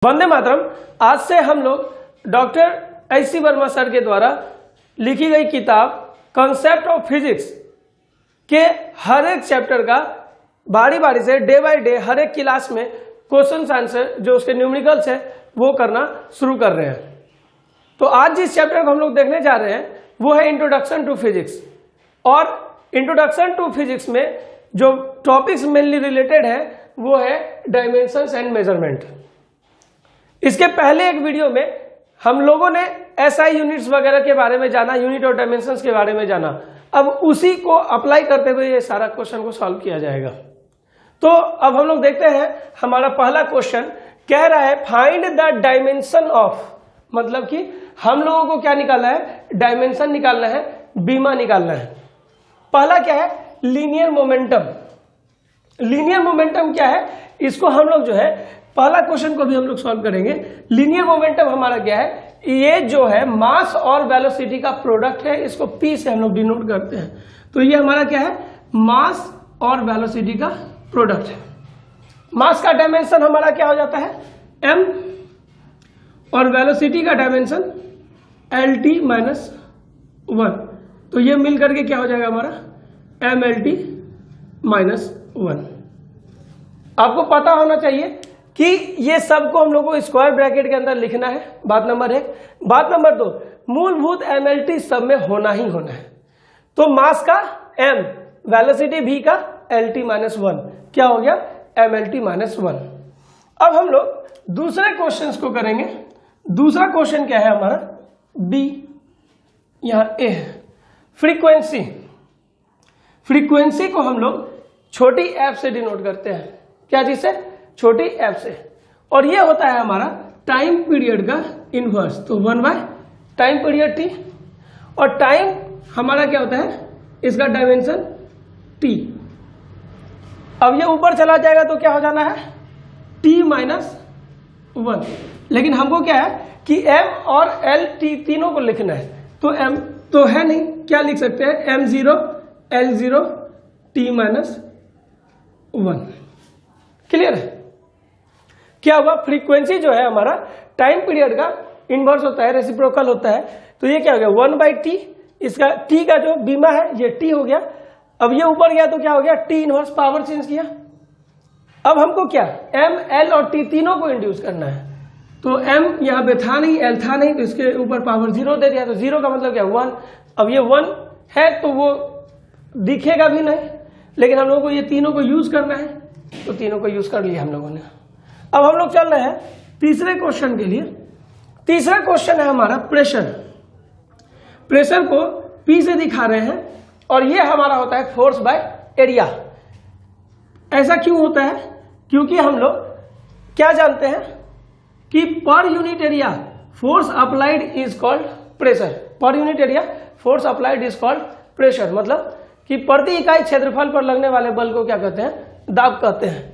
वंदे मातरम। आज से हम लोग doctor H C Verma sir के द्वारा लिखी गई किताब कॉन्सेप्ट ऑफ फिजिक्स के हर एक चैप्टर का बारी बारी से डे बाय डे हर एक क्लास में क्वेश्चन आंसर जो उसके न्यूमेरिकल्स है वो करना शुरू कर रहे हैं। तो आज जिस चैप्टर को हम लोग देखने जा रहे हैं वो है इंट्रोडक्शन टू फिजिक्स। और इंट्रोडक्शन टू फिजिक्स में जो टॉपिक्स मेनली रिलेटेड है वो है डायमेंशंस एंड मेजरमेंट। इसके पहले एक वीडियो में हम लोगों ने एसआई यूनिट्स वगैरह के बारे में जाना, यूनिट और डायमेंशंस के बारे में जाना। अब उसी को अप्लाई करते हुए ये सारा क्वेश्चन को सॉल्व किया जाएगा। तो अब हम लोग देखते हैं हमारा पहला क्वेश्चन कह रहा है फाइंड द डायमेंशन ऑफ, मतलब कि हम लोगों को क्या निकालना है, डायमेंशन निकालना है, बीमा निकालना है। पहला क्या है, लीनियर मोमेंटम। लीनियर मोमेंटम क्या है, इसको हम लोग जो है पहला क्वेश्चन को भी हम लोग सॉल्व करेंगे। लीनियर मोमेंटम हमारा क्या है, ये जो है मास और वेलोसिटी का प्रोडक्ट है, इसको P से हम लोग डिनोट करते हैं। तो ये हमारा क्या है, मास और वेलोसिटी का प्रोडक्ट है। मास का डायमेंशन हमारा क्या हो जाता है m, और वेलोसिटी का डायमेंशन LT - 1। तो ये मिल करके क्या हो जाएगा हमारा MLT - 1। आपको पता होना चाहिए कि ये सबको हम लोग को स्क्वायर ब्रैकेट के अंदर लिखना है, बात नंबर 1। बात नंबर 2, मूलभूत MLT सब में होना ही होना है। तो मास का m, वेलोसिटी v का LT - 1, क्या हो गया MLT - 1। अब हम लोग दूसरे क्वेश्चंस को करेंगे। दूसरा क्वेश्चन क्या है हमारा B, यहां A है फ्रीक्वेंसी। फ्रीक्वेंसी को हम लोग छोटी f से डिनोट करते हैं, क्या चीज से, छोटी f से। और ये होता है हमारा टाइम पीरियड का इनवर्स। तो 1/, टाइम पीरियड t, और टाइम हमारा क्या होता है, इसका डायमेंशन t। अब ये ऊपर चला जाएगा तो क्या हो जाना है t - 1। लेकिन हमको क्या है कि m और l t तीनों को लिखना है। तो m तो है नहीं, क्या लिख सकते हैं m0 l0 t - 1। क्लियर है। क्या हुआ, फ्रीक्वेंसी जो है हमारा टाइम पीरियड का इनवर्स होता है, रेसिप्रोकल होता है। तो ये क्या हो गया 1/t, इसका t का जो बीमा है ये t हो गया। अब ये ऊपर गया तो क्या हो गया t इनवर्स, पावर चेंज किया। अब हमको क्या m, l और t तीनों को इंड्यूस करना है। तो m यहाँ पे था नहीं, l था नहीं, तो इसके ऊपर पावर 0 दे दिया। तो 0 का मतलब क्या 1। अब ये 1 है तो वो दिखेगा भी नहीं, लेकिन हम लोगों को ये तीनों को यूज करना है, तो तीनों को यूज कर लिया हम लोगों ने। अब हम लोग चल रहे हैं तीसरे क्वेश्चन के लिए। तीसरा क्वेश्चन है हमारा प्रेशर। प्रेशर को P से दिखा रहे हैं और ये हमारा होता है फोर्स बाय एरिया। ऐसा क्यों होता है, क्योंकि हम लोग क्या जानते हैं कि per unit area force applied is called pressure. Per unit area force applied is called pressure, मतलब कि प्रति इकाई क्षेत्रफल पर लगने वाले बल को क्या कहते हैं, दाब कहते हैं।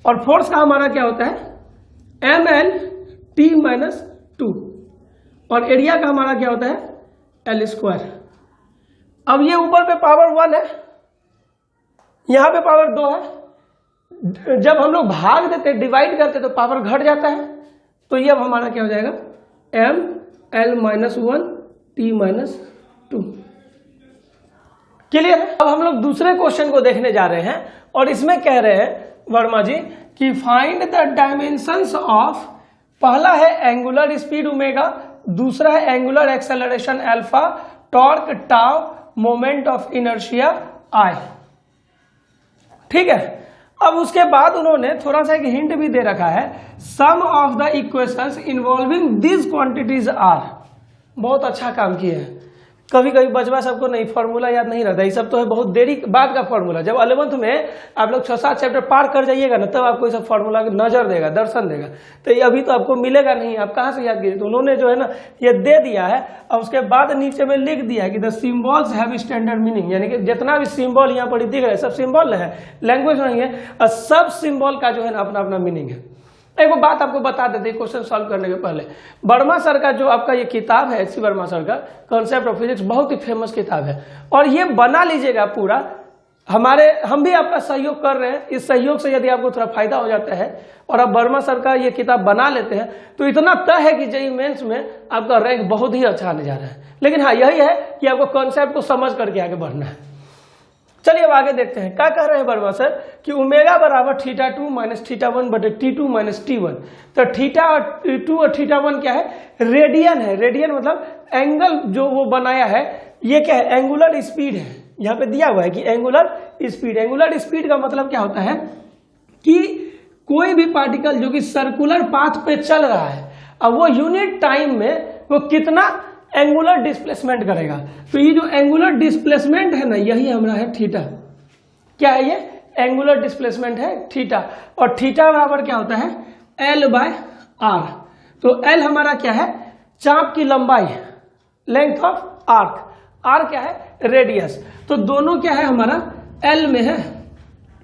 और फोर्स का हमारा क्या होता है MLT - 2, और एरिया का हमारा क्या होता है L²। अब ये ऊपर पे पावर 1 है, यहां पे पावर 2 है। जब हम लोग भाग देते, डिवाइड करते तो पावर घट जाता है। तो ये अब हमारा क्या हो जाएगा ML - 1 T - 2। क्लियर है। अब हम लोग दूसरे क्वेश्चन को देखने जा रहे हैं और इसमें कह रहे हैं वर्मा जी कि फाइंड द डायमेंशंस ऑफ, पहला है एंगुलर स्पीड ओमेगा, दूसरा है angular acceleration alpha, torque tau, moment of inertia I. ठीक है। अब उसके बाद उन्होंने थोड़ा सा एक हिंट भी दे रखा है, sum of the equations involving this quantities are. बहुत अच्छा काम किए हैं। कभी कभी बचवा सबको नहीं फॉर्मूला याद नहीं रहता, ये सब तो है बहुत देरी बाद का फॉर्मूला। जब 11th में आप लोग 6-7 चैप्टर पार कर जाइएगा ना, तब आपको ये सब फॉर्मूला नजर देगा, दर्शन देगा। तो ये अभी तो आपको मिलेगा नहीं, आप कहाँ से याद कीजिए। तो उन्होंने जो है ना ये दे दिया है, और उसके बाद नीचे में लिख दिया कि the symbols have standard meaning, यानी कि जितना भी सिम्बॉल यहाँ पर दिख रहा है सब सिम्बॉल है, लैंग्वेज नहीं है, और सब सिम्बॉल का जो है ना अपना अपना मीनिंग है। एक बात आपको बता देते हैं क्वेश्चन सॉल्व करने के पहले, वर्मा सर का जो आपका ये किताब है, एच.सी. वर्मा सर का कॉन्सेप्ट ऑफ फिजिक्स, बहुत ही फेमस किताब है। और ये बना लीजिएगा पूरा हम भी आपका सहयोग कर रहे हैं। इस सहयोग से यदि आपको थोड़ा फायदा हो जाता है और आप वर्मा सर का ये किताब बना लेते हैं तो इतना तय है कि जेईई मेंस में आपका रैंक बहुत ही अच्छा आने जा रहा है। लेकिन हाँ, यही है कि आपको कॉन्सेप्ट को समझ करके आगे बढ़ना है। चलिए अब आगे देखते हैं क्या कह रहे हैं वर्मा सर कि ओमेगा बराबर θ2 माइनस θ1 बटे T2 माइनस T1। तो θ2 और θ1 क्या है? रेडियन है। रेडियन मतलब एंगल जो वो बनाया है, ये क्या है? एंगुलर स्पीड है। यहाँ पे दिया हुआ है कि एंगुलर स्पीड। एंगुलर स्पीड का मतलब क्या होता है कि कोई भी पार्टिकल जो कि सर्कुलर पाथ पे चल रहा है, अब वो यूनिट टाइम में वो कितना एंगुलर डिस्प्लेसमेंट करेगा। तो ये जो एंगुलर डिस्प्लेसमेंट है ना, यही हमारा है थीटा। क्या है ये? एंगुलर डिस्प्लेसमेंट है थीटा। और थीटा बराबर क्या होता है? L/r। तो L हमारा क्या है? चाप की लंबाई, लेंथ ऑफ आर्क। R क्या है? रेडियस। तो दोनों क्या है हमारा? L में है,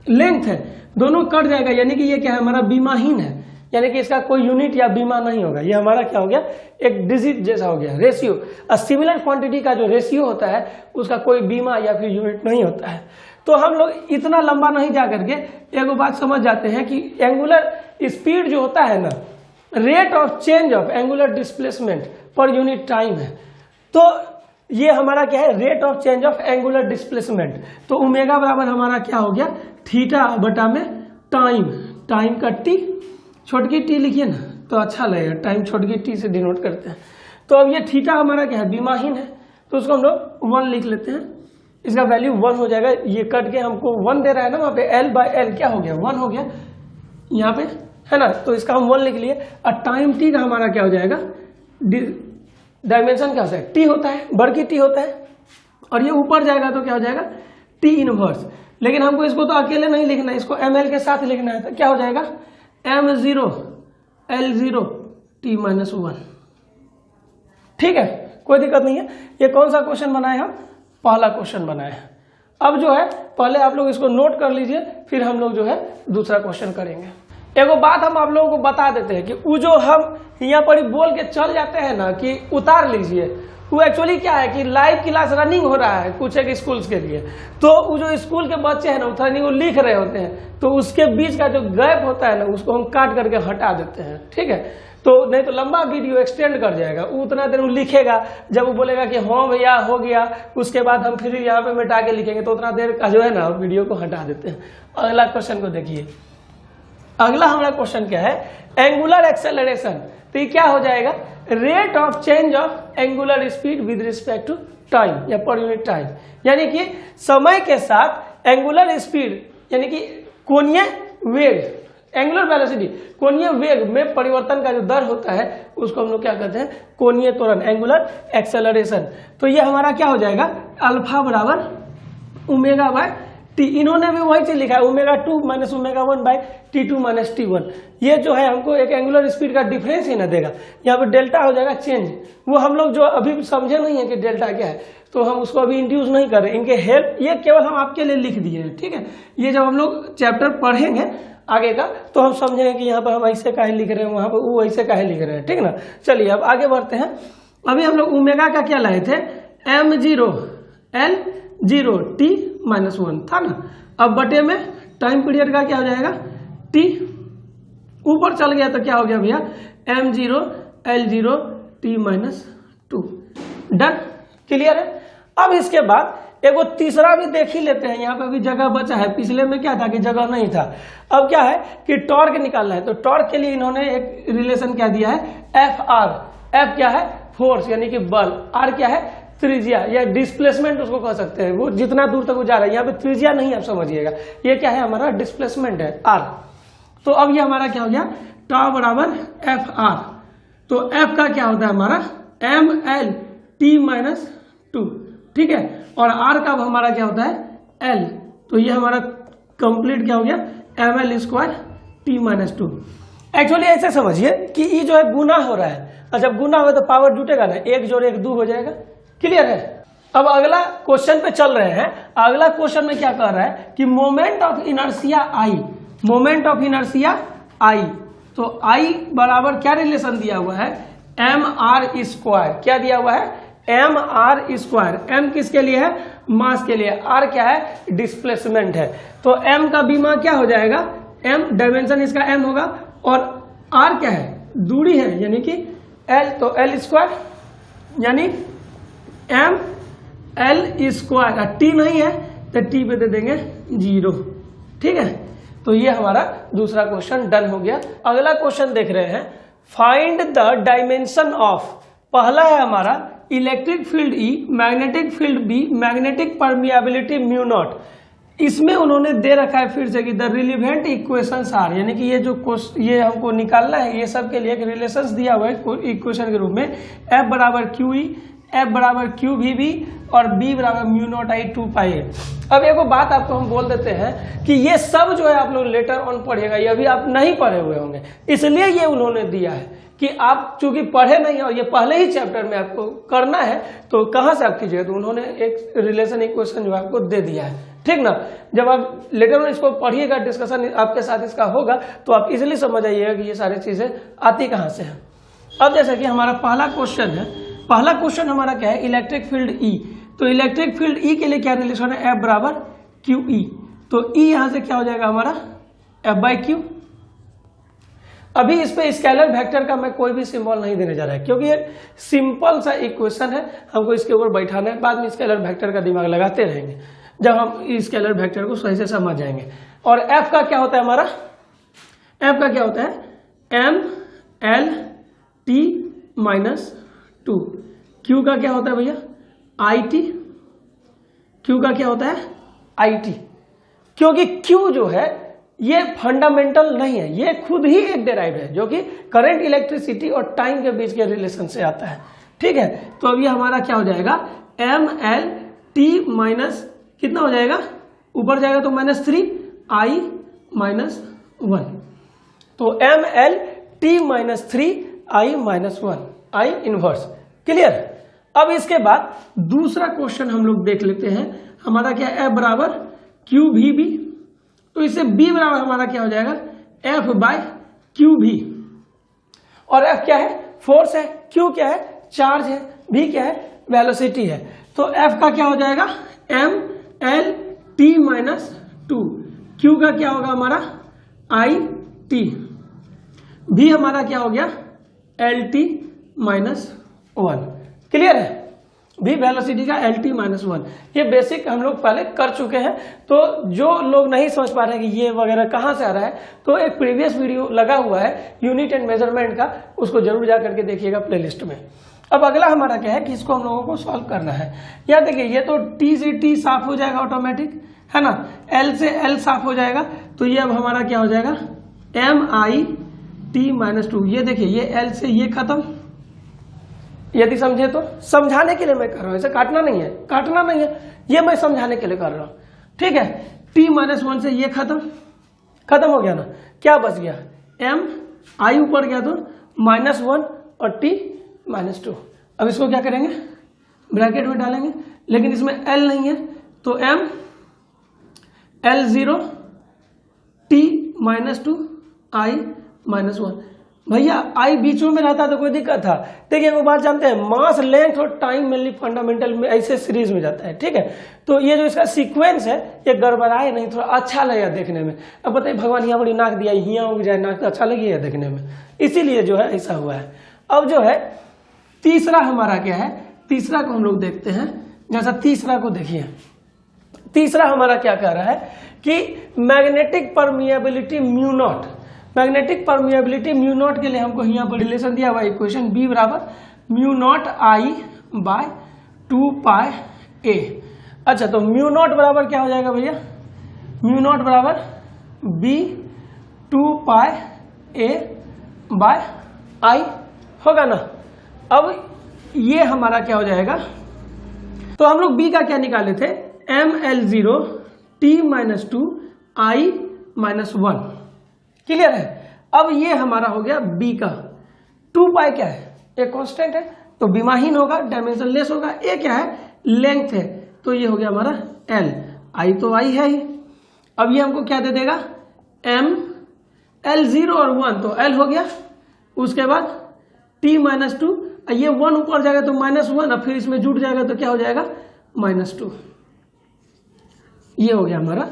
लेंथ है, दोनों कट जाएगा, यानी कि ये क्या है? हमारा बीमाहीन है, यानी कि इसका कोई यूनिट या बीमा नहीं होगा। ये हमारा क्या हो गया? एक डिजिट जैसा हो गया, रेशियो। सिमिलर क्वांटिटी का जो रेशियो होता है उसका कोई बीमा या फिर यूनिट नहीं होता है। तो हम लोग इतना लंबा नहीं जा करके एक बात समझ जाते हैं कि एंगुलर स्पीड जो होता है ना, rate of change of angular displacement per unit time है। तो ये हमारा क्या है? Rate of change of angular displacement. तो ओमेगा बराबर हमारा क्या हो गया? थीटा बटा में टाइम। टाइम का टी, छोटकी टी लिखिए ना तो अच्छा लगेगा, टाइम छोटकी टी से डिनोट करते हैं। तो अब ये थीटा हमारा क्या है? बीमाहीन है, तो उसको हम लोग 1 लिख लेते हैं। इसका वैल्यू 1 हो जाएगा। ये कट के हमको 1 दे रहा है ना, वहाँ पे L/L क्या हो गया? 1 हो गया यहाँ पे, है ना। तो इसका हम 1 लिख लिए। और टाइम टी का हमारा क्या हो जाएगा? डायमेंशन क्या होता है? टी होता है, बड़की टी होता है, और ये ऊपर जाएगा तो क्या हो जाएगा? T inverse. लेकिन हमको इसको तो अकेले नहीं लिखना है, इसको ml के साथ लिखना है। तो क्या हो जाएगा? m0 L0 t-1। ठीक है, कोई दिक्कत नहीं है। ये कौन सा क्वेश्चन बनाए हम? पहला क्वेश्चन बनाए हैं। अब जो है पहले आप लोग इसको नोट कर लीजिए, फिर हम लोग जो है दूसरा क्वेश्चन करेंगे। एगो बात हम आप लोगों को बता देते हैं कि वो जो हम यहाँ पर बोल के चल जाते हैं ना कि उतार लीजिए, वो एक्चुअली क्या है कि लाइव क्लास रनिंग हो रहा है कुछ एक स्कूल्स के लिए। तो वो जो स्कूल के बच्चे हैं ना, वो लिख रहे होते हैं, तो उसके बीच का जो गैप होता है ना, उसको हम काट करके हटा देते हैं। ठीक है, तो नहीं तो लंबा वीडियो एक्सटेंड कर जाएगा। उतना देर वो लिखेगा, जब वो बोलेगा कि हाँ भैया हो गया, उसके बाद हम फिर यहाँ पे मिटा के लिखेंगे, तो उतना देर का जो है ना वीडियो को हटा देते हैं। अगला क्वेश्चन को देखिए। अगला हमारा क्वेश्चन क्या है? Angular acceleration. तो ये क्या हो जाएगा? Rate of change of angular speed with respect to time या पर यूनिट टाइम। यानी कि समय के साथ एंगुलर स्पीड यानी कि कोणीय वेग, एंगुलर वेलोसिटी, कोणीय वेग में परिवर्तन का जो दर होता है उसको हम लोग क्या कहते हैं? कोणीय त्वरण, एंगुलर एक्सेलरेशन। तो ये हमारा क्या हो जाएगा? अल्फा बराबर ओमेगा बाय टी। इन्होंने भी वही चीज लिखा है, ω2 minus ω1 by T2 minus T1। ये जो है हमको एक एंगुलर स्पीड का डिफरेंस ही ना देगा। यहाँ पे डेल्टा हो जाएगा चेंज। वो हम लोग जो अभी समझे नहीं है कि डेल्टा क्या है, तो हम उसको अभी इंट्रोड्यूस नहीं कर रहे। इनके हेल्प ये केवल हम आपके लिए लिख दिए हैं। ठीक है, ये जब हम लोग चैप्टर पढ़ेंगे आगे का तो हम समझेंगे कि यहाँ पर हम ऐसे काहे लिख रहे हैं, वहां पर वो ऐसे काहे लिख रहे हैं। ठीक है ना। चलिए अब आगे बढ़ते हैं। अभी हम लोग ओमेगा का क्या लाए थे? m0 L0 t-1 था ना। अब बटे में टाइम पीरियड का क्या हो जाएगा? t। ऊपर चल गया तो क्या हो गया भैया? m0 L0 t-2। Done, clear है। अब इसके बाद एगो तीसरा भी देख ही लेते हैं। यहाँ पे अभी जगह बचा है, पिछले में क्या था कि जगह नहीं था। अब क्या है कि टॉर्क निकालना है। तो टॉर्क के लिए इन्होंने एक रिलेशन क्या दिया है? Fr। F क्या है? फोर्स यानी कि बल। R क्या है? त्रिज्या या डिस्प्लेसमेंट उसको कह सकते हैं, वो जितना दूर तक वो जा रहा है। यहाँ पे त्रिज्या नहीं, आप समझिएगा। ये क्या है? हमारा डिस्प्लेसमेंट है, R। तो अब ये हमारा क्या हो गया? टॉ बराबर Fr। तो F का क्या होता है हमारा? ml t-2। ठीक है, और R का हमारा क्या होता है? L। तो ये हमारा कंप्लीट क्या हो गया? ml² t-2। एक्चुअली ऐसे समझिए कि ये जो है गुना हो रहा है, और जब गुना हो तो पावर जुटेगा ना, 1 जोड़ 1 2 हो जाएगा। क्लियर है। अब अगला क्वेश्चन पे चल रहे हैं। अगला क्वेश्चन में क्या कर रहा है कि moment of inertia I, moment of inertia I। तो I बराबर क्या रिलेशन दिया हुआ है? mr²। क्या दिया हुआ है? M R square. एम किसके लिए है? मास के लिए। आर क्या है? डिस्प्लेसमेंट है। तो एम का बीमा क्या हो जाएगा? एम डायमेंशन इसका एम होगा और आर क्या है? दूरी है यानी कि एल, तो एल स्क्वायर यानी एम एल स्क्वायर। टी नहीं है तो टी पे दे देंगे 0। ठीक है, तो ये हमारा दूसरा क्वेश्चन डन हो गया। अगला क्वेश्चन देख रहे हैं, फाइंड द डायमेंशन ऑफ। पहला है हमारा electric field E, magnetic field B, magnetic permeability mu naught. इसमें उन्होंने दे रखा है फिर से कि द रिलेवेंट इक्वेशंस आर, यानी कि ये हमको निकालना है, ये सब के लिए एक रिलेशंस दिया हुआ है इक्वेशन के रूप में। एफ बराबर क्यू ई, एफ बराबर क्यू वी बी और बी बराबर म्यू नॉट आई 2 पाई ए। अब एक बात आपको हम बोल देते हैं कि ये सब जो है आप लोग लेटर ऑन पढ़िएगा, ये अभी आप नहीं पढ़े हुए होंगे, इसलिए ये उन्होंने दिया है कि आप चूंकि पढ़े नहीं और ये पहले ही चैप्टर में आपको करना है तो कहाँ से आप कीजिएगा, तो उन्होंने एक रिलेशन इक्वेशन जो आपको दे दिया है। ठीक ना, जब आप लेटर ऑन इसको पढ़िएगा, डिस्कशन आपके साथ इसका होगा, तो आप इजिली समझ आइएगा कि ये सारी चीजें आती कहाँ से हैं। अब जैसे कि हमारा पहला क्वेश्चन है, पहला क्वेश्चन हमारा क्या है? इलेक्ट्रिक फील्ड ई। तो इलेक्ट्रिक फील्ड ई के लिए क्या रिलेशन है? एफ बराबर क्यू ई। तो ई यहां से क्या हो जाएगा हमारा? F by Q. अभी इस पे स्केलर वेक्टर का मैं कोई भी सिंबल नहीं देने जा रहा है, क्योंकि ये सिंपल सा इक्वेशन है, हमको इसके ऊपर बैठाना है, बाद में स्केलर वेक्टर का दिमाग लगाते रहेंगे जब हम स्केलर वेक्टर को सही से समझ जाएंगे। और एफ का क्या होता है हमारा? एफ का क्या होता है? M L T minus 2। Q का क्या होता है भैया? I T. क्यू का क्या होता है? I T. क्योंकि क्यू जो है ये फंडामेंटल नहीं है, ये खुद ही एक डेराइव है जो कि करंट, इलेक्ट्रिसिटी और टाइम के बीच के रिलेशन से आता है। ठीक है, तो अब ये हमारा क्या हो जाएगा? एम एल टी माइनस कितना हो जाएगा? ऊपर जाएगा तो -3 आई -1। तो M L T -3 I -1 I inverse. Clear? अब इसके बाद दूसरा क्वेश्चन हम लोग देख लेते हैं, हमारा क्या? एफ बराबर क्यू वी बी। तो इससे बी बराबर हमारा क्या हो जाएगा? एफ बाय क्यू भी। और एफ क्या है? फोर्स है, क्यू क्या है? चार्ज है, भी क्या है? वेलोसिटी है। तो एफ का क्या हो जाएगा? M L T -2। क्यू का क्या होगा हमारा? I T. भी हमारा क्या हो गया? L T -1। क्लियर है? भी वेलोसिटी का एल टी -1। ये बेसिक हम लोग पहले कर चुके हैं, तो जो लोग नहीं समझ पा रहे हैं कि ये वगैरह कहाँ से आ रहा है, तो एक प्रीवियस वीडियो लगा हुआ है यूनिट एंड मेजरमेंट का, उसको जरूर जा करके देखिएगा प्लेलिस्ट में। अब अगला हमारा क्या है कि इसको हम लोगों को सॉल्व करना है। यहाँ देखिए, ये तो टी से टी साफ हो जाएगा ऑटोमेटिक, है ना, एल से एल साफ हो जाएगा, तो ये अब हमारा क्या हो जाएगा? M I T -2। ये देखिए, ये एल से ये खत्म, यदि समझे तो, समझाने के लिए मैं कर रहा हूं, ऐसे काटना नहीं है, काटना नहीं है, ये मैं समझाने के लिए कर रहा हूं। ठीक है, t -1 से ये खत्म हो गया ना, क्या बच गया? m आई ऊपर गया तो -1 और t -2। अब इसको क्या करेंगे? ब्रैकेट में डालेंगे, लेकिन इसमें l नहीं है, तो m L0 t -2 i -1। भैया आई बीच में रहता तो कोई दिक्कत था। देखिए वो बात जानते हैं, मास, लेंथ और टाइम मेनली फंडामेंटल में ऐसे सीरीज में जाता है। ठीक है, तो ये जो इसका सीक्वेंस है ये गड़बड़ाए नहीं, थोड़ा अच्छा लगेगा देखने में। अब बताइए, भगवान यहाँ बड़ी नाक दिया, यहाँ उग जाए नाक, तो अच्छा लगेगा देखने में, इसीलिए जो है ऐसा हुआ है। अब जो है तीसरा हमारा क्या है? तीसरा को हम लोग देखते हैं। जैसा तीसरा को देखिए, तीसरा हमारा क्या कह रहा है कि magnetic permeability mu not. Magnetic permeability mu not के लिए हमको यहाँ पर रिलेशन दिया हुआ इक्वेशन बी बराबर म्यू नॉट आई बाय 2 पाई ए। अच्छा, तो म्यू नॉट बराबर क्या हो जाएगा भैया? म्यू नॉट बराबर बी 2 पाई ए बाय आई होगा ना। अब ये हमारा क्या हो जाएगा? तो हम लोग बी का क्या निकाले थे? एम एल 0 टी -2 आई -1। क्लियर है? अब ये हमारा हो गया बी का। 2 पाई क्या है? एक कांस्टेंट है, तो विमाहीन होगा, डायमेंशन लेस होगा। ए क्या है? लेंथ है, तो ये हो गया हमारा एल। आई तो आई है ही। अब ये हमको क्या दे देगा? एम एल 0 और 1, तो एल हो गया। उसके बाद t -2 ये 1 ऊपर जाएगा तो -1, अब फिर इसमें जुड़ जाएगा तो क्या हो जाएगा -2। ये हो गया हमारा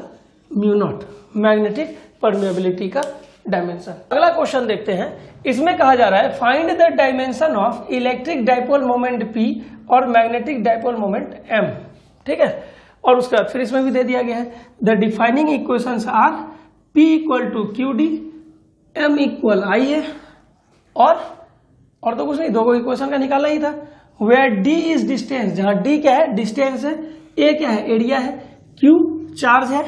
म्यू नॉट, मैग्नेटिक परमेबिलिटी का डायमेंशन। अगला क्वेश्चन देखते हैं, इसमें कहा जा रहा है find the dimension of electric dipole moment P और मैग्नेटिक डाइपोल मोमेंट M। ठीक है, और उसके बाद फिर इसमें भी दे दिया गया है the defining equations are P = QD, M = IA, और तो कुछ नहीं, दो इक्वेशन का निकालना ही था। वेयर D इज डिस्टेंस, जहां D क्या है डिस्टेंस है, A क्या है एरिया है, Q चार्ज है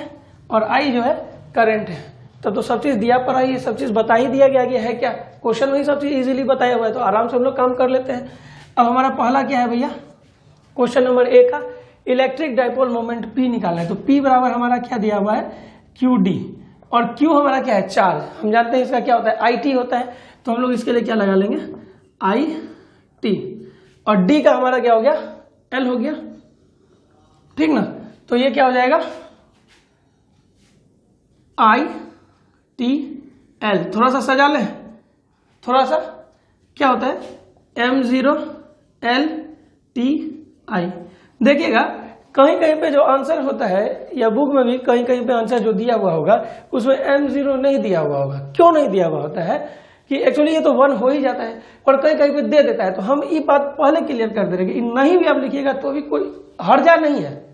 और I जो है करंट है। तब तो सब चीज दिया पर आई, सब चीज बता ही दिया गया कि है क्या, क्वेश्चन में ही सब चीज इजीली बताया हुआ है, तो आराम से हम लोग काम कर लेते हैं। अब हमारा पहला क्या है भैया, क्वेश्चन नंबर 1 का इलेक्ट्रिक डाइपोल मोमेंट P निकालना है। तो P बराबर हमारा क्या दिया हुआ है QD, और Q हमारा क्या है चार्ज, हम जानते हैं इसका क्या होता है IT होता है, तो हम लोग इसके लिए क्या लगा लेंगे IT, और D का हमारा क्या हो गया L हो गया, ठीक ना। तो ये क्या हो जाएगा ITL, थोड़ा सा सजा लें, थोड़ा सा क्या होता है M0LTI। देखिएगा कहीं कहीं पे जो आंसर होता है या बुक में भी कहीं कहीं पे आंसर जो दिया हुआ होगा उसमें M0 नहीं दिया हुआ होगा। क्यों नहीं दिया हुआ होता है कि एक्चुअली ये तो 1 हो ही जाता है, और कहीं कहीं पे दे देता है। तो हम ये बात पहले क्लियर कर दे रहे हैं, नहीं भी आप लिखिएगा तो भी कोई हर्जा नहीं है,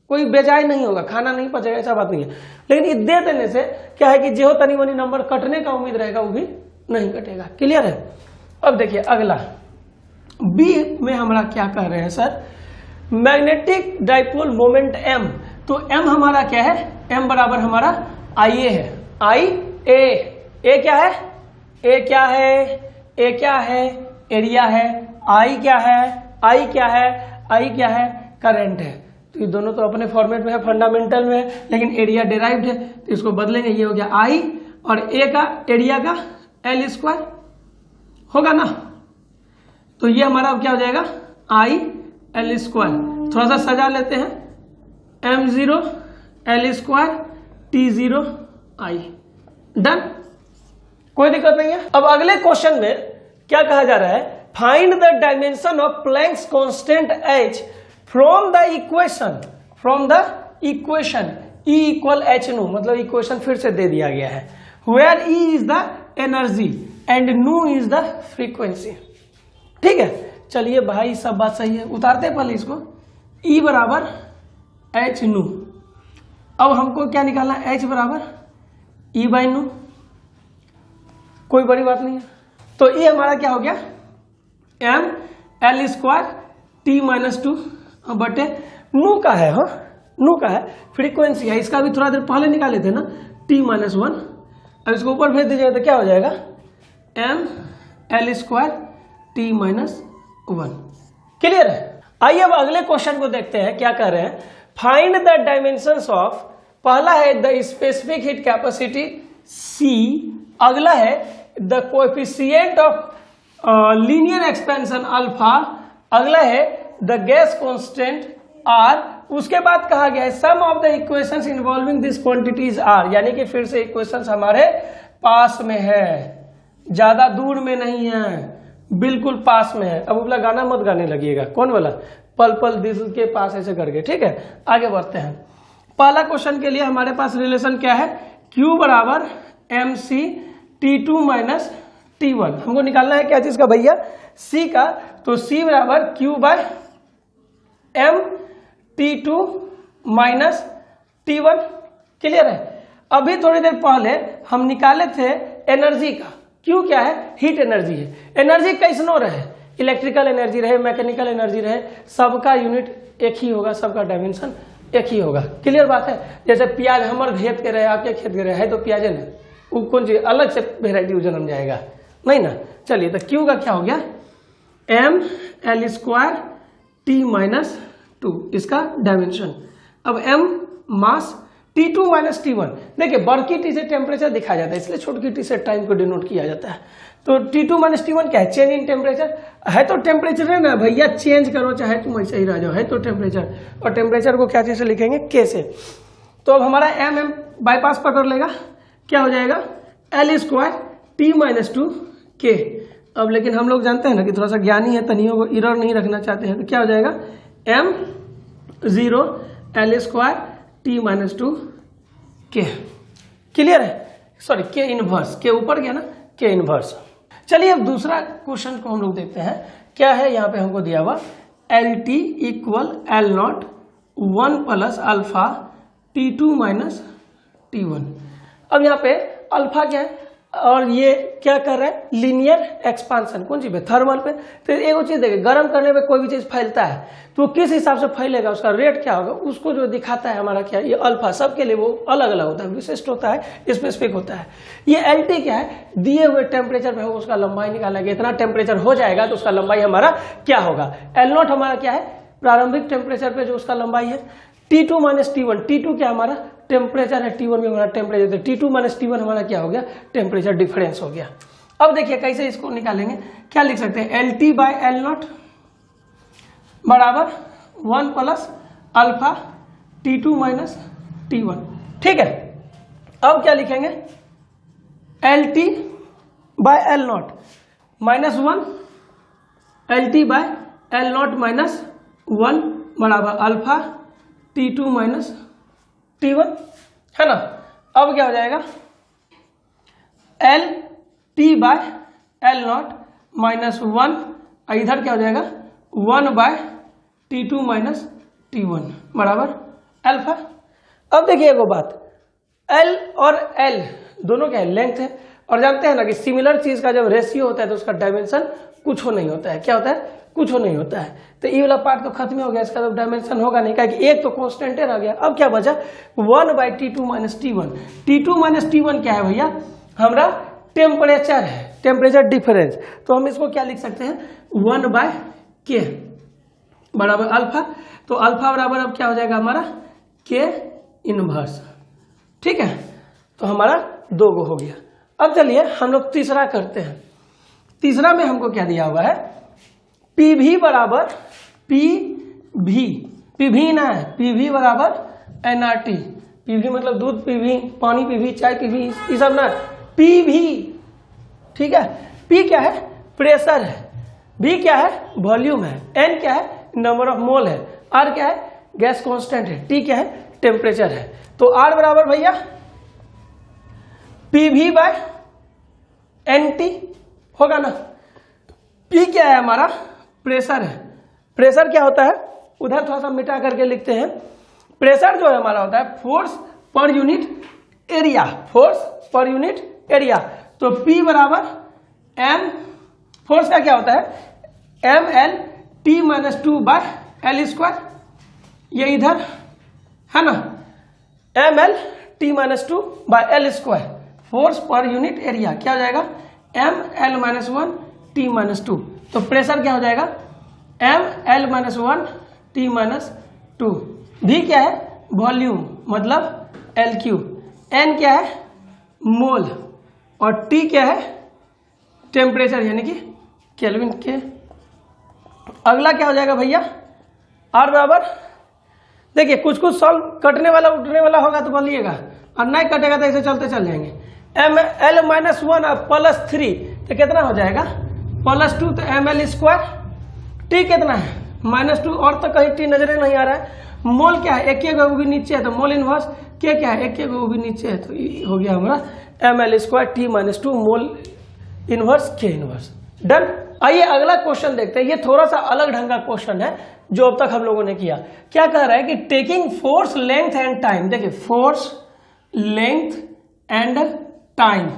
कोई बेजाय नहीं होगा, खाना नहीं पचेगा, ऐसा बात नहीं है। लेकिन ये दे देने से क्या है कि जो तनी मनी नंबर कटने का उम्मीद रहेगा वो भी नहीं कटेगा। क्लियर है। अब देखिए अगला बी में हमारा क्या कह रहे हैं sir, magnetic dipole moment M। तो M हमारा क्या है, M बराबर हमारा IA है, IA, क्या है, A क्या है, A क्या है एरिया है, I क्या है, I क्या है, I क्या है करंट है। तो ये दोनों तो अपने फॉर्मेट में है, फंडामेंटल में है, लेकिन एरिया डिराइव्ड है तो इसको बदलेंगे, ये हो गया I, और A का एरिया का L² होगा ना। तो ये हमारा अब क्या हो जाएगा IL²। थोड़ा सा सजा लेते हैं, M0L² T0I, डन, कोई दिक्कत नहीं है। अब अगले क्वेश्चन में क्या कहा जा रहा है, find the dimension of Planck's constant H from the equation E = h nu, मतलब इक्वेशन फिर से दे दिया गया है, where E is the energy and nu is the frequency. ठीक है, चलिए भाई सब बात सही है, उतारते हैं पहले इसको, E बराबर h nu। अब हमको क्या निकालना है, H बराबर E/nu, कोई बड़ी बात नहीं है। तो E हमारा क्या हो गया ML² T-2 बटे nu का है, हाँ nu का है, फ्रीक्वेंसी है, इसका भी थोड़ा देर पहले निकाले थे ना T-1। अब इसको ऊपर भेज दीजिएगा तो क्या हो जाएगा ML² T-1। क्लियर है। आइए अब अगले क्वेश्चन को देखते हैं, क्या कह रहे हैं, फाइंड द डायमेंशंस ऑफ, पहला है the specific heat capacity C, अगला है the coefficient of linear expansion alpha, अगला है द गैस कांस्टेंट R, उसके बाद कहा गया है sum of the equations involving this quantities are, यानी कि फिर से इक्वेशंस हमारे पास में है, ज्यादा दूर में नहीं है, बिल्कुल पास में है। अब उपला गाना मत गाने लगिएगा, कौन वाला, पल पल दिल के पास, ऐसे करके। ठीक है, आगे बढ़ते हैं। पहला क्वेश्चन के लिए हमारे पास रिलेशन क्या है, Q बराबर MC T2 - T1। हमको निकालना है क्या चीज का भैया, C का। तो C बराबर Q/M T2 - T1। क्लियर है। अभी थोड़ी देर पहले हम निकाले थे एनर्जी का, Q क्या है, हीट एनर्जी है। एनर्जी कैसनो रहे, इलेक्ट्रिकल एनर्जी रहे, मैकेनिकल एनर्जी रहे, सबका यूनिट एक ही होगा, सबका डायमेंशन एक ही होगा। क्लियर बात है। जैसे प्याज हमारे खेत के रहे, आपके खेत के रहे, है तो प्याज है ना, वो कौन सी अलग से वेराइटी जन्म जाएगा, नहीं ना। चलिए, तो Q का क्या हो गया ML² T-2, इसका डायमेंशन। अब M मास, T2 - T1, देखिए बड़की टी से टेम्परेचर दिखाया जाता है, इसलिए छोटकी टी से टाइम को डिनोट किया जाता है। तो T2 - T1 क्या है, चेंज इन टेम्परेचर है, तो टेम्परेचर है ना भैया, चेंज करो चाहे तुम ऐसे ही रह जाओ, है तो टेम्परेचर, और टेम्परेचर को क्या चीज से लिखेंगे, K से। तो अब हमारा M बाईपास पकड़ लेगा, क्या हो जाएगा L² T-2 K। अब लेकिन हम लोग जानते हैं ना कि थोड़ा सा ज्ञानी है, तनियों को एरर नहीं रखना चाहते हैं, तो क्या हो जाएगा m0 L² t-2 k। Clear है? सॉरी k इनवर्स, के ऊपर गया ना, k इनवर्स। चलिए अब दूसरा क्वेश्चन को हम लोग देखते हैं। क्या है यहाँ पे हमको दिया हुआ LT = L0 1 + alpha T2 - T1। अब यहाँ पे अल्फा क्या है और ये क्या कर रहा है, लीनियर एक्सपांशन। कौन चीज पे? थर्मल पे। तो एगो चीज देखिए, गर्म करने पे कोई भी चीज फैलता है तो किस हिसाब से फैलेगा, उसका रेट क्या होगा, उसको जो दिखाता है हमारा क्या, ये अल्फा। सबके लिए वो अलग अलग होता है, विशिष्ट होता है, स्पेसिफिक होता है। ये LT क्या है, दिए हुए टेम्परेचर पे उसका लंबाई निकालेंगे, इतना टेम्परेचर हो जाएगा तो उसका लंबाई हमारा क्या होगा। L0 हमारा क्या है, प्रारंभिक टेम्परेचर पे जो उसका लंबाई है। T2 - T1, T2 क्या हमारा टेम्परेचर है, T1 भी हमारा टेम्परेचर, तो T2 - T1 हमारा क्या हो गया, टेम्परेचर डिफरेंस हो गया। अब देखिए कैसे इसको निकालेंगे, क्या लिख सकते हैं, LT/L0 बराबर 1 + अल्फा T2 - T1। ठीक है, अब क्या लिखेंगे, LT/L0 -1 LT/L0 -1 बराबर अल्फा T2 - T1, है ना। अब क्या हो जाएगा, LT/L0 -1, इधर क्या हो जाएगा 1/T2 - T1 बराबर अल्फा। अब देखिए एगो बात, L और L दोनों क्या है, लेंथ है। और जानते हैं ना कि सिमिलर चीज का जब रेशियो होता है तो उसका डायमेंशन कुछ हो नहीं होता है। क्या होता है, कुछ हो नहीं होता है। तो ये वाला पार्ट तो खत्म हो गया, इसका तो डायमेंशन होगा नहीं, क्योंकि एक तो कांस्टेंट रह गया। अब क्या बचा, 1/T2 - T1। T2 - T1 क्या है भैया, हमारा टेम्परेचर है, टेम्परेचर डिफरेंस। तो हम इसको क्या लिख सकते हैं, 1/K बराबर अल्फा। तो अल्फा बराबर अब क्या हो जाएगा हमारा K इनवर्स। ठीक है, तो हमारा 2 गो हो गया। अब चलिए हम लोग तीसरा करते हैं। तीसरा में हमको क्या दिया हुआ है, PV बराबर PV ना है, PV बराबर nRT। PV मतलब दूध PV, पानी PV, चाय PV, ये सब ना PV। ठीक है, P क्या है, प्रेशर है, V क्या है, वॉल्यूम है, N क्या है, नंबर ऑफ मोल है, R क्या है, गैस कांस्टेंट है, T क्या है, टेम्परेचर है। तो R बराबर भैया PV/NT होगा ना। P क्या है हमारा, प्रेशर है। प्रेशर क्या होता है, उधर थोड़ा सा मिटा करके लिखते हैं। प्रेशर जो है हमारा होता है force per unit area, force per unit area. तो P बराबर M, फोर्स का क्या होता है, mL/T-2/L²। ये इधर है ना, mL/T-2/L², force per unit area क्या हो जाएगा, mL-1T-2। तो प्रेशर क्या हो जाएगा, mL-1T-2। V क्या है, वॉल्यूम मतलब LQ। N क्या है, मोल, और T क्या है, टेम्परेचर यानी कि केल्विन के। अगला क्या हो जाएगा भैया, R बराबर, देखिए कुछ कुछ सॉल्व कटने वाला उठने वाला होगा तो बोलिएगा, और नहीं कटेगा तो ऐसे चलते चल जाएंगे। mL-1 और +3 तो कितना हो जाएगा, +2 तो mL²। T कितना है, -2, और तो कहीं T नजर नहीं आ रहा है। मोल क्या है, एक गो भी नीचे है तो मोल इनवर्स। K क्या है, एक गो भी नीचे है तो हो गया हमारा mL² T-2 mole inverse K inverse. Done. आइए अगला क्वेश्चन देखते हैं। ये थोड़ा सा अलग ढंग का क्वेश्चन है जो अब तक हम लोगों ने किया। क्या कह रहा है कि taking force, length and time, देखिए force, length and time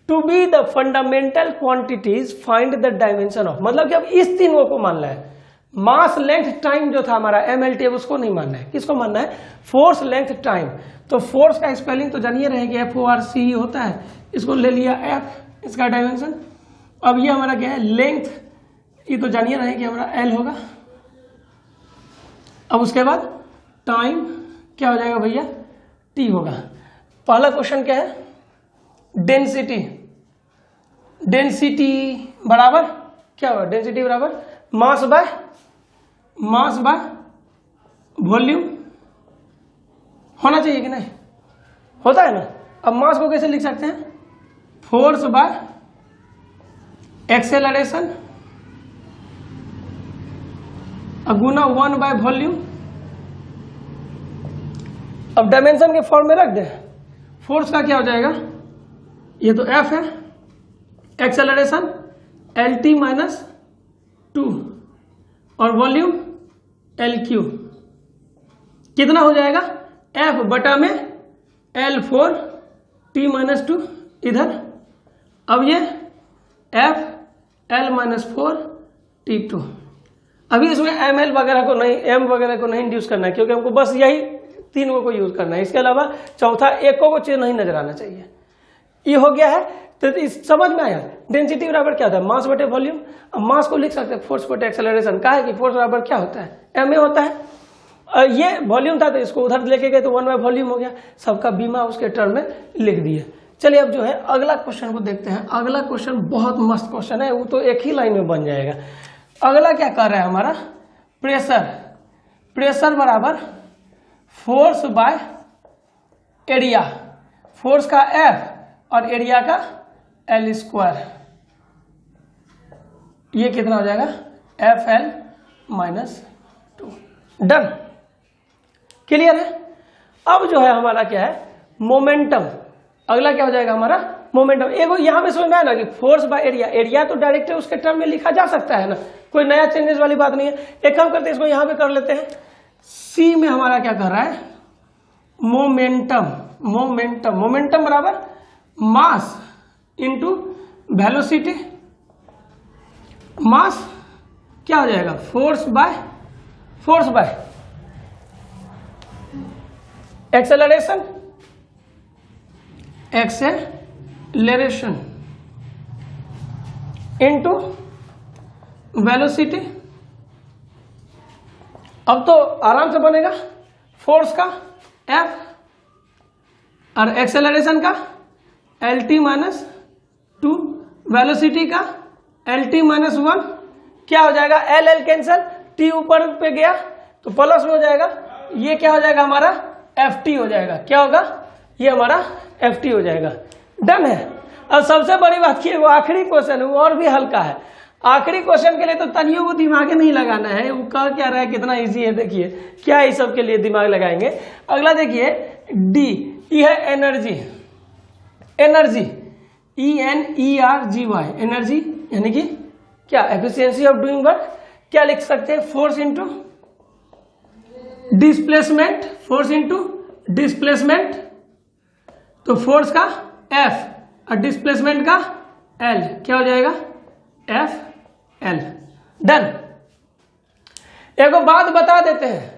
to be the fundamental quantities, find the dimension of. मतलब कि अब इस तीनों को मान रहा है, मास, लेंथ, टाइम जो था हमारा MLT, उसको नहीं मानना है। किसको मानना है, फोर्स, लेंथ, टाइम। तो फोर्स का स्पेलिंग तो जानिए रहेगी, FORCE होता है, इसको ले लिया F, इसका डायमेंशन। अब ये हमारा क्या है, लेंथ, ये तो जानिए रहेगी हमारा L होगा। अब उसके बाद टाइम क्या हो जाएगा भैया, T होगा। पहला क्वेश्चन क्या है, डेंसिटी। डेंसिटी बराबर क्या होगा, डेंसिटी बराबर मास बाय वॉल्यूम होना चाहिए कि नहीं, होता है ना। अब मास को कैसे लिख सकते हैं, force by acceleration Guna 1 by volume. अब डायमेंशन के फॉर्म में रख दें, फोर्स का क्या हो जाएगा, ये तो F है, एक्सेलरेशन LT माइनस 2 और वॉल्यूम LQ कितना हो जाएगा, F बटा में L4 T माइनस 2 इधर। अब ये F L माइनस 4 T2। अभी इसमें ML वगैरह को नहीं, M वगैरह को नहीं इंड्यूस करना है, क्योंकि हमको बस यही तीनों को यूज करना है। इसके अलावा चौथा एको को चीज नहीं नजर आना चाहिए। ये हो गया है, तो इस समझ में आया। डेंसिटी बराबर क्या होता है, मास बटे वॉल्यूम। अब मास को लिख सकते हैं फोर्स बटे एक्सेलरेशन। कहा है कि फोर्स बराबर क्या होता है, ma होता है। ये वॉल्यूम था तो इसको उधर लेके गए तो 1 बाय वॉल्यूम हो गया, सबका बीमा उसके टर्म में लिख दिए। चलिए अब जो है अगला क्वेश्चन को देखते हैं। अगला क्वेश्चन बहुत मस्त क्वेश्चन है, वो तो एक ही लाइन में बन जाएगा। अगला क्या कर रहा है हमारा, प्रेशर, प्रेशर बराबर फोर्स बाय एरिया, फोर्स का F और एरिया का L²। ये कितना हो जाएगा, FL माइनस 2। डन, क्लियर है। अब जो है हमारा क्या है, मोमेंटम। अगला क्या हो जाएगा हमारा, मोमेंटम। एगो यहाँ पे समझ में आया ना कि फोर्स बाय एरिया, एरिया तो डायरेक्ट उसके टर्म में लिखा जा सकता है ना, कोई नया चेंजेस वाली बात नहीं है। एक काम करते हैं, इसको यहाँ पे कर लेते हैं। सी में हमारा क्या कर रहा है, मोमेंटम। मोमेंटम, मोमेंटम बराबर मास इंटू वेलोसिटी। मास क्या हो जाएगा, force by acceleration, acceleration into velocity. अब तो आराम से बनेगा, फोर्स का F और एक्सेलरेशन का LT माइनस 2, वेलोसिटी का LT माइनस 1। क्या हो जाएगा, L कैंसल, T ऊपर पे गया तो प्लस हो जाएगा। ये क्या हो जाएगा हमारा, FT हो जाएगा। क्या होगा, ये हमारा FT हो जाएगा। डन है। अब सबसे बड़ी बात की वो आखिरी क्वेश्चन है, वो और भी हल्का है। आखिरी क्वेश्चन के लिए तो तनियों को दिमाग नहीं लगाना है, वो कह क्या रहा है, कितना इजी है। देखिए क्या इस सब के लिए दिमाग लगाएंगे। अगला देखिए डी, ये है एनर्जी, एनर्जी ENERGY, एनर्जी यानी कि क्या, एफिशिएंसी ऑफ डूइंग वर्क। क्या लिख सकते हैं, force into displacement, force into displacement. तो फोर्स का F और डिस्प्लेसमेंट का L, क्या हो जाएगा, FL। डन। एक बात बता देते हैं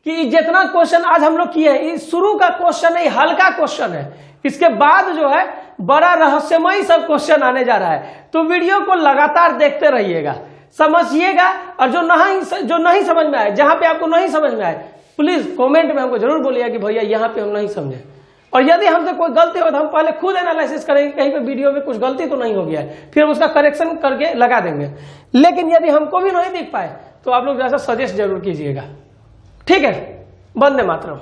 कि जितना क्वेश्चन आज हम लोग किए हैं, शुरू का क्वेश्चन है, हल्का क्वेश्चन है। इसके बाद जो है बड़ा रहस्यमय सब क्वेश्चन आने जा रहा है। तो वीडियो को लगातार देखते रहिएगा, समझिएगा। और जो नहीं समझ में आए, जहां पे आपको नहीं समझ में आए, प्लीज कमेंट में हमको जरूर बोलिए कि भैया यहाँ पे हम नहीं समझे। और यदि हमसे कोई गलती हो तो हम पहले खुद एनालिसिस करेंगे, कहीं पे वीडियो में कुछ गलती तो नहीं हो गया है, फिर उसका करेक्शन करके लगा देंगे। लेकिन यदि हमको भी नहीं दिख पाए तो आप लोग जैसा सजेस्ट जरूर कीजिएगा। ठीक है, वंदे मातरम।